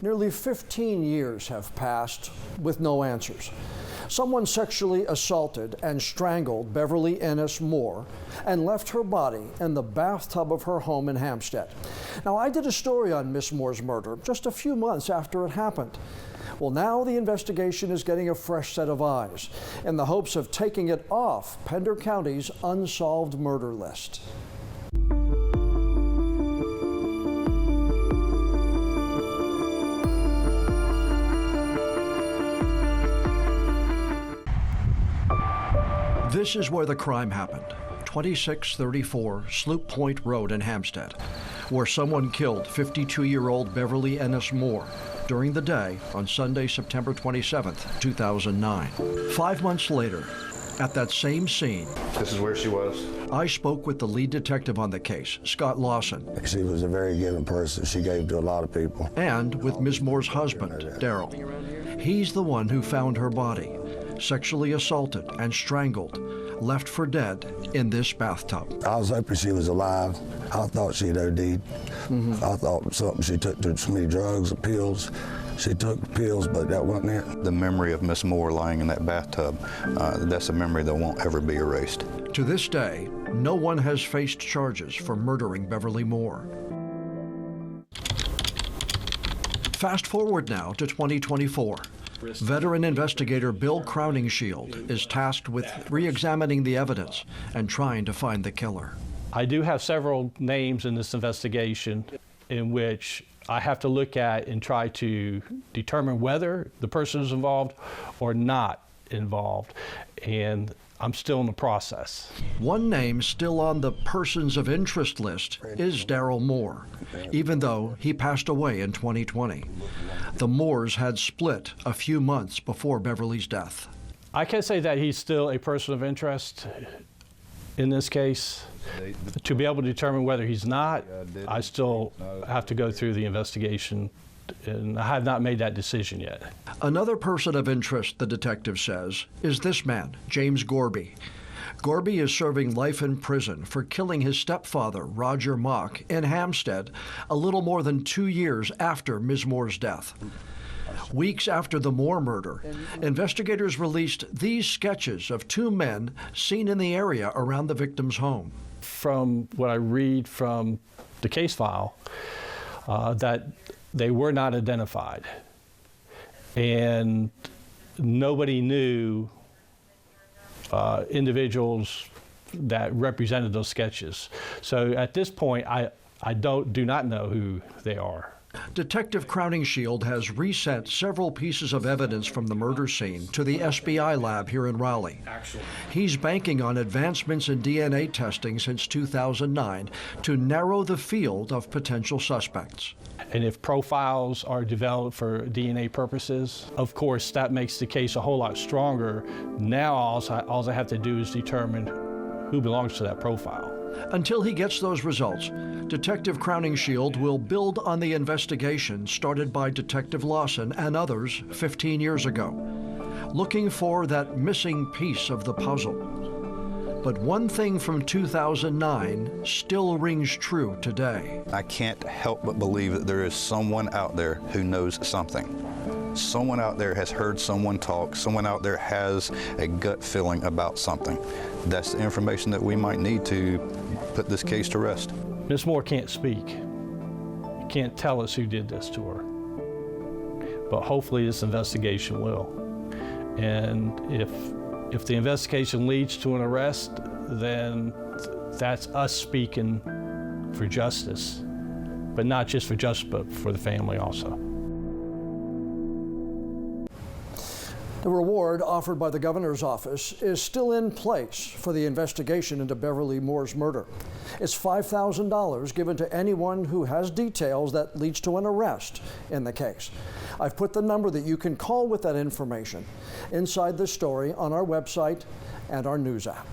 Nearly 15 years have passed with no answers. Someone sexually assaulted and strangled Beverly Ennis Moore and left her body in the bathtub of her home in Hampstead. Now, I did a story on Miss Moore's murder just a few months after it happened. Well, now the investigation is getting a fresh set of eyes in the hopes of taking it off Pender County's unsolved murder list. This is where the crime happened, 2634 Sloop Point Road in Hampstead, where someone killed 52-year-old Beverly Ennis Moore during the day on Sunday, September 27, 2009. 5 months later, at that same scene, this is where she was. I spoke with the lead detective on the case, Scott Lawson. She was a very giving person. She gave to a lot of people. And with Ms. Moore's husband, Daryl. He's the one who found her body, sexually assaulted and strangled, left for dead in this bathtub. I was hoping she was alive. I thought she'd OD'd. I thought she took too many drugs or pills. She took pills, but that wasn't it. The memory of Miss Moore lying in that bathtub, that's a memory that won't ever be erased. To this day, no one has faced charges for murdering Beverly Moore. Fast forward now to 2024. Veteran investigator Bill Crowningshield is tasked with re-examining the evidence and trying to find the killer. I do have several names in this investigation in which I have to look at and try to determine whether the person is involved or not involved, and I'm still in the process. One name still on the persons of interest list is Daryl Moore, even though he passed away in 2020. The Moores had split a few months before Beverly's death. I can say that he's still a person of interest in this case. To be able to determine whether he's not, I still have to go through the investigation, and I have not made that decision yet. Another person of interest, the detective says, is this man, James Gorby. Gorby is serving life in prison for killing his stepfather, Roger Mock, in Hampstead a little more than 2 years after Ms. Moore's death. Weeks after the Moore murder, investigators released these sketches of two men seen in the area around the victim's home. From what I read from the case file, that they were not identified, and nobody knew individuals that represented those sketches. So at this point, I do not know who they are. Detective Crowningshield has resent several pieces of evidence from the murder scene to the SBI lab here in Raleigh. He's banking on advancements in DNA testing since 2009 to narrow the field of potential suspects. And if profiles are developed for DNA purposes, of course, that makes the case a whole lot stronger. Now all I have to do is determine who belongs to that profile. Until he gets those results, Detective Crowningshield will build on the investigation started by Detective Lawson and others 15 years ago, looking for that missing piece of the puzzle. But one thing from 2009 still rings true today. I can't help but believe that there is someone out there who knows something. Someone out there has heard someone talk. Someone out there has a gut feeling about something. That's the information that we might need to put this case to rest. Ms. Moore can't speak. Can't tell us who did this to her. But hopefully this investigation will. And if the investigation leads to an arrest, then that's us speaking for justice. But not just for justice, but for the family also. The reward offered by the governor's office is still in place for the investigation into Beverly Moore's murder. It's $5,000 given to anyone who has details that leads to an arrest in the case. I've put the number that you can call with that information inside the story on our website and our news app.